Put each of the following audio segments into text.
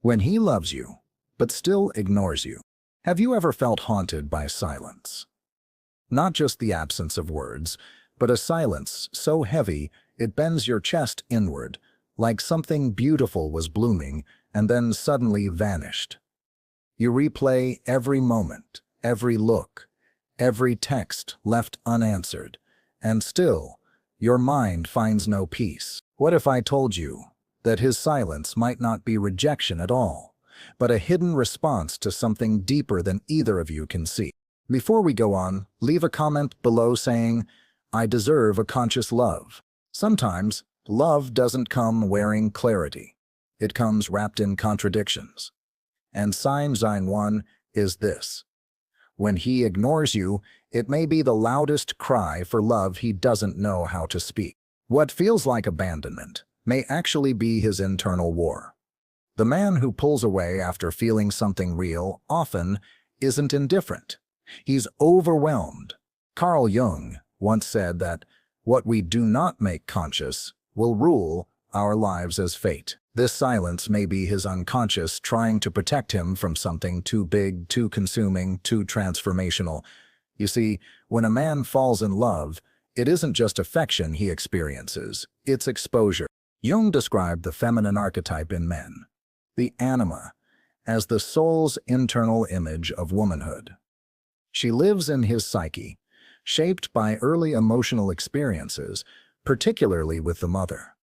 When he loves you, but still ignores you. Have you ever felt haunted by silence? Not just the absence of words, but a silence so heavy it bends your chest inward, like something beautiful was blooming and then suddenly vanished. You replay every moment, every look, every text left unanswered, and still, your mind finds no peace. What if I told you that his silence might not be rejection at all, but a hidden response to something deeper than either of you can see? Before we go on, leave a comment below saying, "I deserve a conscious love." Sometimes, love doesn't come wearing clarity. It comes wrapped in contradictions. And sign 1 is this. When he ignores you, it may be the loudest cry for love he doesn't know how to speak. What feels like abandonment may actually be his internal war. The man who pulls away after feeling something real often isn't indifferent. He's overwhelmed. Carl Jung once said that what we do not make conscious will rule our lives as fate. This silence may be his unconscious trying to protect him from something too big, too consuming, too transformational. You see, when a man falls in love, it isn't just affection he experiences, it's exposure. Jung described the feminine archetype in men, the anima, as the soul's internal image of womanhood. She lives in his psyche, shaped by early emotional experiences, particularly with the mother.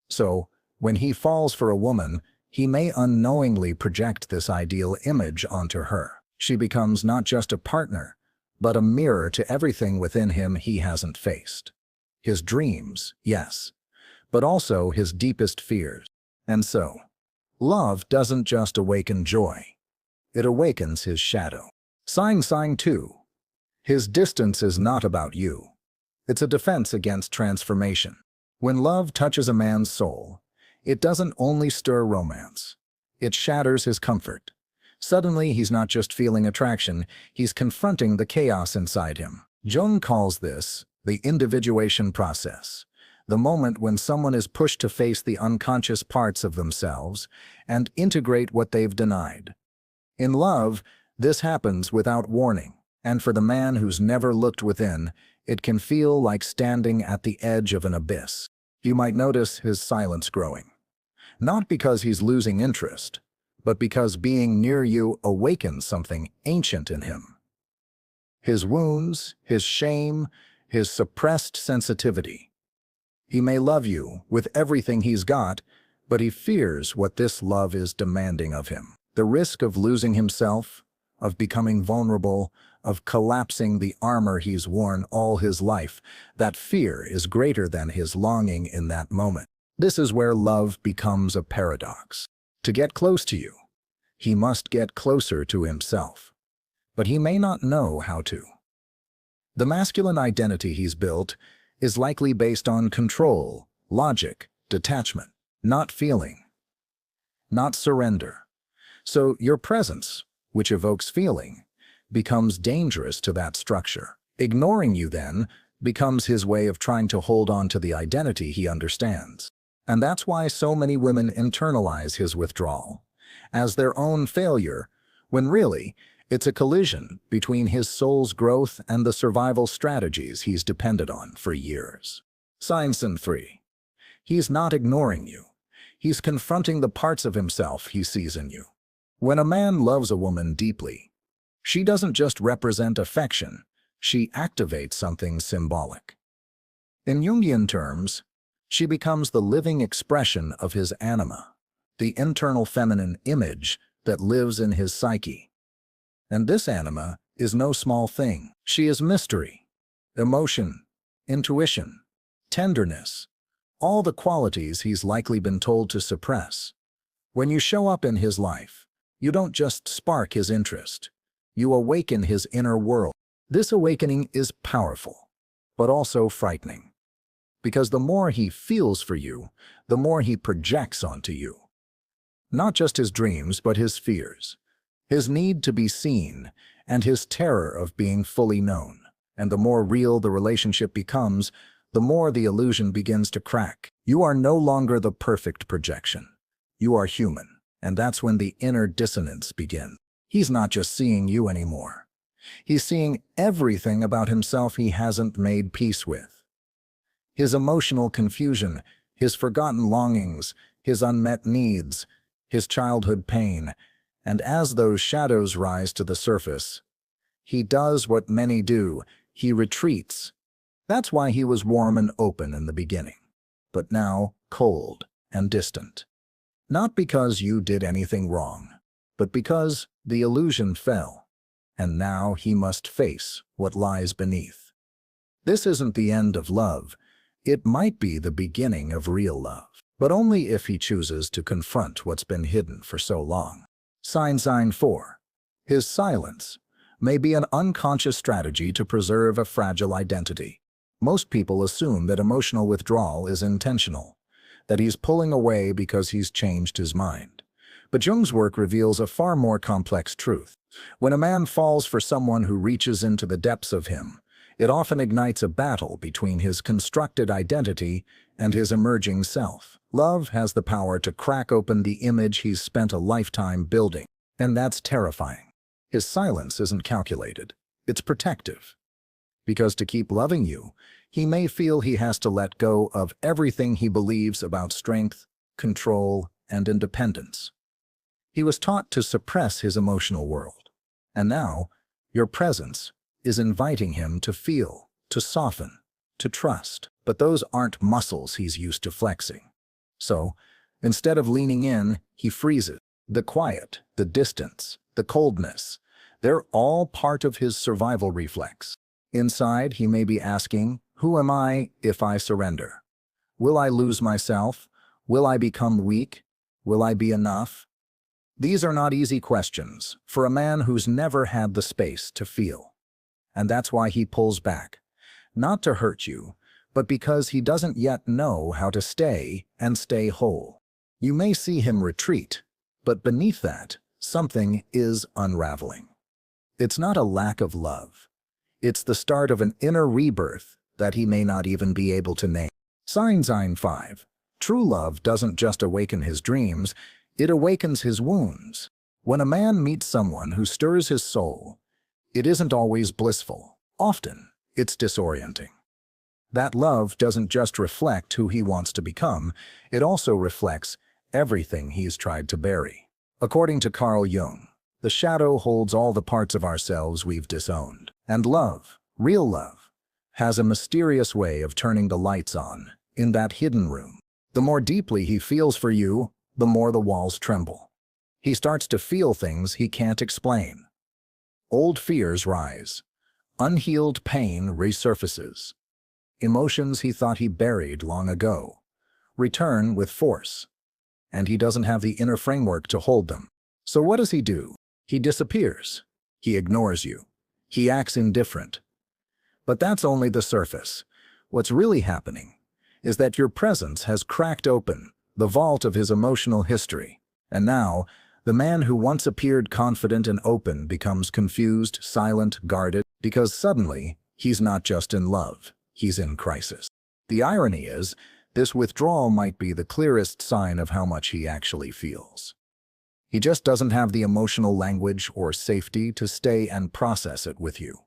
So, when he falls for a woman, he may unknowingly project this ideal image onto her. She becomes not just a partner, but a mirror to everything within him he hasn't faced. His dreams, yes, but also his deepest fears. And so, love doesn't just awaken joy. It awakens his shadow. Sign 2. His distance is not about you. It's a defense against transformation. When love touches a man's soul, it doesn't only stir romance. It shatters his comfort. Suddenly, he's not just feeling attraction, he's confronting the chaos inside him. Jung calls this the individuation process, the moment when someone is pushed to face the unconscious parts of themselves and integrate what they've denied. In love, this happens without warning, and for the man who's never looked within, it can feel like standing at the edge of an abyss. You might notice his silence growing. Not because he's losing interest, but because being near you awakens something ancient in him. His wounds, his shame, his suppressed sensitivity. He may love you with everything he's got, but he fears what this love is demanding of him. The risk of losing himself, of becoming vulnerable, of collapsing the armor he's worn all his life, that fear is greater than his longing in that moment. This is where love becomes a paradox. To get close to you, he must get closer to himself. But he may not know how to. The masculine identity he's built is likely based on control, logic, detachment, not feeling, not surrender. So your presence, which evokes feeling, becomes dangerous to that structure. Ignoring you, then, becomes his way of trying to hold on to the identity he understands. And that's why so many women internalize his withdrawal as their own failure, when really, it's a collision between his soul's growth and the survival strategies he's depended on for years. Sign 3. He's not ignoring you. He's confronting the parts of himself he sees in you. When a man loves a woman deeply, she doesn't just represent affection, she activates something symbolic. In Jungian terms, she becomes the living expression of his anima, the internal feminine image that lives in his psyche. And this anima is no small thing. She is mystery, emotion, intuition, tenderness, all the qualities he's likely been told to suppress. When you show up in his life, you don't just spark his interest. You awaken his inner world. This awakening is powerful, but also frightening. Because the more he feels for you, the more he projects onto you. Not just his dreams, but his fears, his need to be seen, and his terror of being fully known. And the more real the relationship becomes, the more the illusion begins to crack. You are no longer the perfect projection. You are human, And that's when the inner dissonance begins. He's not just seeing you anymore. He's seeing everything about himself he hasn't made peace with. His emotional confusion, his forgotten longings, his unmet needs, his childhood pain. And as those shadows rise to the surface, he does what many do. He retreats. That's why he was warm and open in the beginning, but now cold and distant. Not because you did anything wrong, but because the illusion fell, and now he must face what lies beneath. This isn't the end of love. It might be the beginning of real love, but only if he chooses to confront what's been hidden for so long. Sign 4. His silence may be an unconscious strategy to preserve a fragile identity. Most people assume that emotional withdrawal is intentional, that he's pulling away because he's changed his mind. But Jung's work reveals a far more complex truth. When a man falls for someone who reaches into the depths of him, it often ignites a battle between his constructed identity and his emerging self. Love has the power to crack open the image he's spent a lifetime building, and that's terrifying. His silence isn't calculated. It's protective. Because to keep loving you, he may feel he has to let go of everything he believes about strength, control, and independence. He was taught to suppress his emotional world, and now your presence is inviting him to feel, to soften, to trust. But those aren't muscles he's used to flexing. So, instead of leaning in, he freezes. The quiet, the distance, the coldness, they're all part of his survival reflex. Inside, he may be asking, who am I if I surrender? Will I lose myself? Will I become weak? Will I be enough? These are not easy questions for a man who's never had the space to feel. And that's why he pulls back. Not to hurt you, but because he doesn't yet know how to stay and stay whole. You may see him retreat, but beneath that, something is unraveling. It's not a lack of love. It's the start of an inner rebirth that he may not even be able to name. Sign 5. True love doesn't just awaken his dreams, it awakens his wounds. When a man meets someone who stirs his soul, it isn't always blissful. Often, it's disorienting. That love doesn't just reflect who he wants to become, it also reflects everything he's tried to bury. According to Jung, the shadow holds all the parts of ourselves we've disowned. And love, real love, has a mysterious way of turning the lights on in that hidden room. The more deeply he feels for you, the more the walls tremble. He starts to feel things he can't explain. Old fears rise. Unhealed pain resurfaces. Emotions he thought he buried long ago return with force, and he doesn't have the inner framework to hold them. So what does he do? He disappears. He ignores you. He acts indifferent. But that's only the surface. What's really happening is that your presence has cracked open the vault of his emotional history, and now the man who once appeared confident and open becomes confused, silent, guarded, because suddenly he's not just in love, he's in crisis. The irony is, this withdrawal might be the clearest sign of how much he actually feels. He just doesn't have the emotional language or safety to stay and process it with you.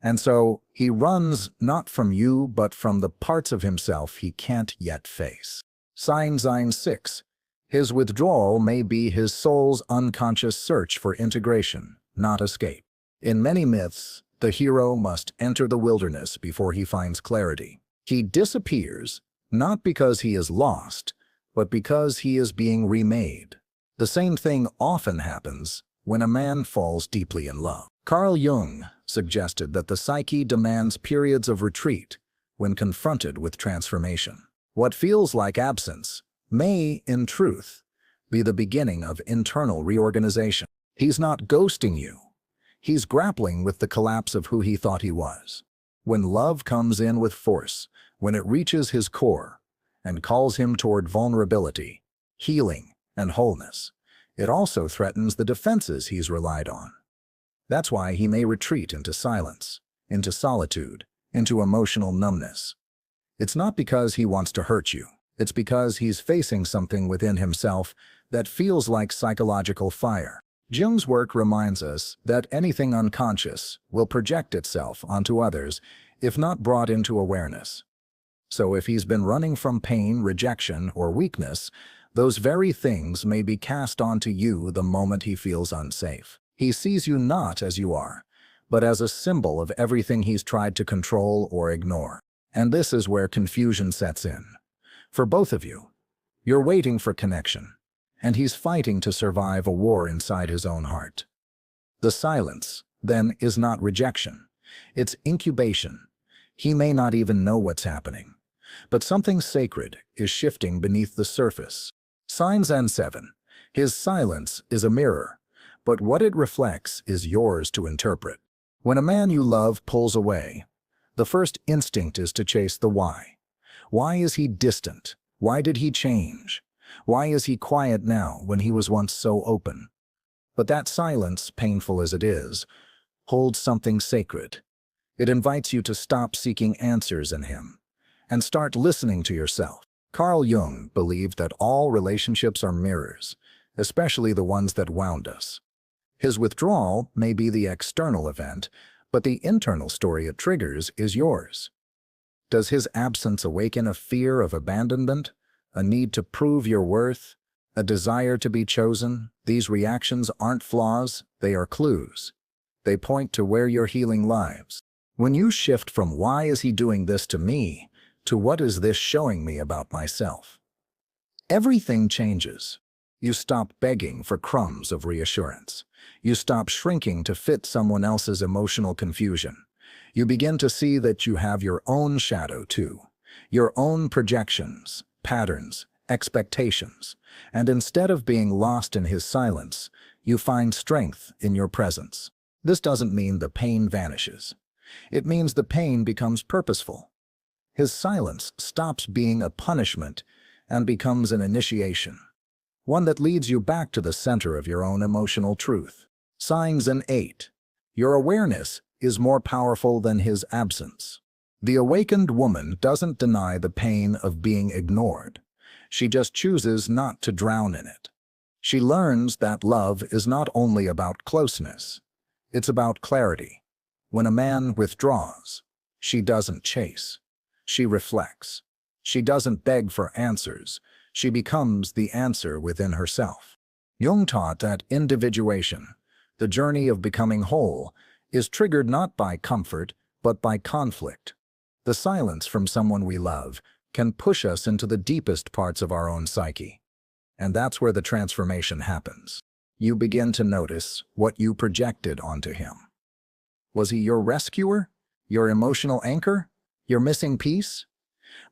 And so he runs not from you, but from the parts of himself he can't yet face. Sign 6. His withdrawal may be his soul's unconscious search for integration, not escape. In many myths, the hero must enter the wilderness before he finds clarity. He disappears, not because he is lost, but because he is being remade. The same thing often happens when a man falls deeply in love. Jung suggested that the psyche demands periods of retreat when confronted with transformation. What feels like absence may, in truth, be the beginning of internal reorganization. He's not ghosting you. He's grappling with the collapse of who he thought he was. When love comes in with force, when it reaches his core and calls him toward vulnerability, healing, and wholeness, it also threatens the defenses he's relied on. That's why he may retreat into silence, into solitude, into emotional numbness. It's not because he wants to hurt you. It's because he's facing something within himself that feels like psychological fire. Jung's work reminds us that anything unconscious will project itself onto others if not brought into awareness. So if he's been running from pain, rejection, or weakness, those very things may be cast onto you the moment he feels unsafe. He sees you not as you are, but as a symbol of everything he's tried to control or ignore. And this is where confusion sets in. For both of you, you're waiting for connection, and he's fighting to survive a war inside his own heart. The silence, then, is not rejection. It's incubation. He may not even know what's happening, but something sacred is shifting beneath the surface. Signs and 7. His silence is a mirror, but what it reflects is yours to interpret. When a man you love pulls away, the first instinct is to chase the why. Why is he distant? Why did he change? Why is he quiet now when he was once so open? But that silence, painful as it is, holds something sacred. It invites you to stop seeking answers in him and start listening to yourself. Carl Jung believed that all relationships are mirrors, especially the ones that wound us. His withdrawal may be the external event, but the internal story it triggers is yours. Does his absence awaken a fear of abandonment, a need to prove your worth, a desire to be chosen? These reactions aren't flaws, they are clues. They point to where your healing lies. When you shift from "why is he doing this to me" to "what is this showing me about myself?" everything changes. You stop begging for crumbs of reassurance. You stop shrinking to fit someone else's emotional confusion. You begin to see that you have your own shadow too, your own projections, patterns, expectations, and instead of being lost in his silence, you find strength in your presence. This doesn't mean the pain vanishes. It means the pain becomes purposeful. His silence stops being a punishment and becomes an initiation, one that leads you back to the center of your own emotional truth. Signs and 8. Your awareness is more powerful than his absence. The awakened woman doesn't deny the pain of being ignored. She just chooses not to drown in it. She learns that love is not only about closeness, it's about clarity. When a man withdraws, she doesn't chase. She reflects. She doesn't beg for answers. She becomes the answer within herself. Jung taught that individuation, the journey of becoming whole, is triggered not by comfort, but by conflict. The silence from someone we love can push us into the deepest parts of our own psyche. And that's where the transformation happens. You begin to notice what you projected onto him. Was he your rescuer? Your emotional anchor? Your missing piece?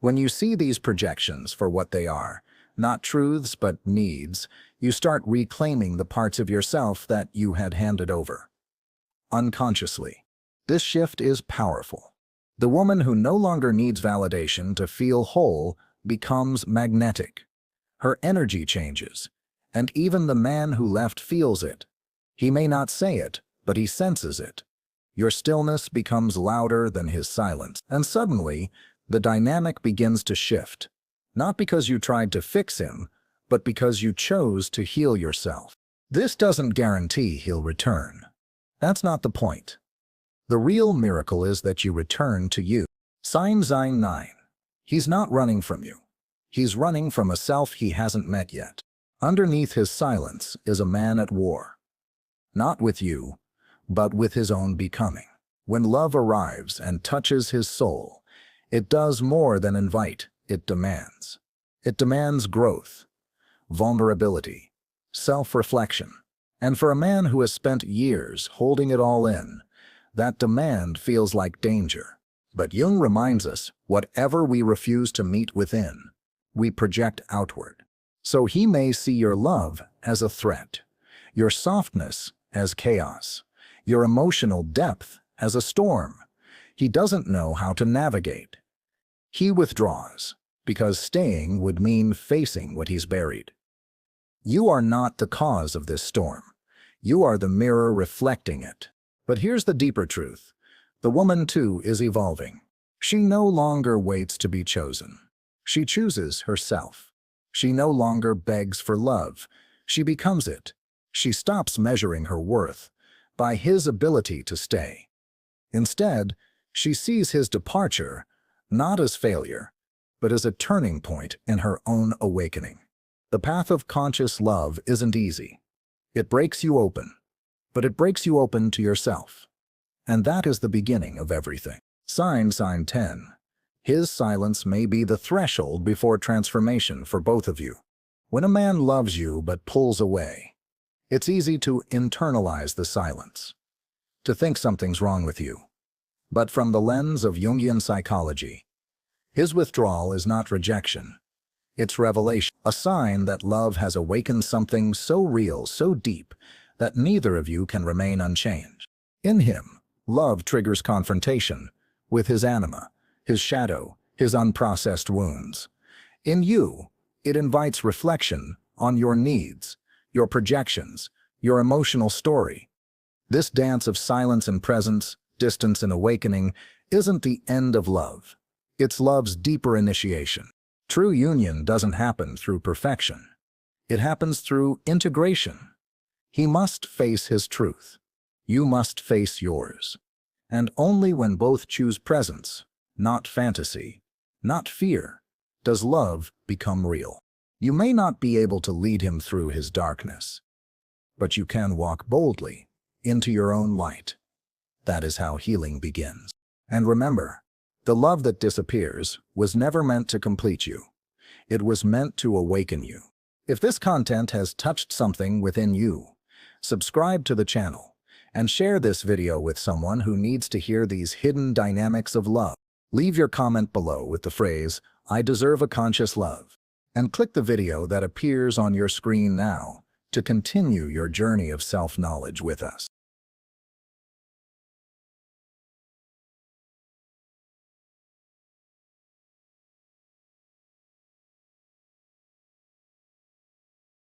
When you see these projections for what they are, not truths but needs, you start reclaiming the parts of yourself that you had handed over. Unconsciously. This shift is powerful. The woman who no longer needs validation to feel whole becomes magnetic. Her energy changes, and even the man who left feels it. He may not say it, but he senses it. Your stillness becomes louder than his silence, and suddenly, the dynamic begins to shift. Not because you tried to fix him, but because you chose to heal yourself. This doesn't guarantee he'll return. That's not the point. The real miracle is that you return to you. Sign 9. He's not running from you. He's running from a self he hasn't met yet. Underneath his silence is a man at war. Not with you, but with his own becoming. When love arrives and touches his soul, it does more than invite, it demands. It demands growth, vulnerability, self-reflection. And for a man who has spent years holding it all in, that demand feels like danger. But Jung reminds us, whatever we refuse to meet within, we project outward. So he may see your love as a threat, your softness as chaos, your emotional depth as a storm. He doesn't know how to navigate. He withdraws, because staying would mean facing what he's buried. You are not the cause of this storm. You are the mirror reflecting it. But here's the deeper truth. The woman, too, is evolving. She no longer waits to be chosen. She chooses herself. She no longer begs for love. She becomes it. She stops measuring her worth by his ability to stay. Instead, she sees his departure not as failure, but as a turning point in her own awakening. The path of conscious love isn't easy. It breaks you open, but it breaks you open to yourself. And that is the beginning of everything. Sign 10. His silence may be the threshold before transformation for both of you. When a man loves you but pulls away, it's easy to internalize the silence, to think something's wrong with you. But from the lens of Jungian psychology, his withdrawal is not rejection. It's revelation, a sign that love has awakened something so real, so deep, that neither of you can remain unchanged. In him, love triggers confrontation with his anima, his shadow, his unprocessed wounds. In you, it invites reflection on your needs, your projections, your emotional story. This dance of silence and presence, distance and awakening, isn't the end of love. It's love's deeper initiation. True union doesn't happen through perfection. It happens through integration. He must face his truth. You must face yours. And only when both choose presence, not fantasy, not fear, does love become real. You may not be able to lead him through his darkness, but you can walk boldly into your own light. That is how healing begins. And remember, the love that disappears was never meant to complete you. It was meant to awaken you. If this content has touched something within you, subscribe to the channel and share this video with someone who needs to hear these hidden dynamics of love. Leave your comment below with the phrase, "I deserve a conscious love," and click the video that appears on your screen now to continue your journey of self-knowledge with us.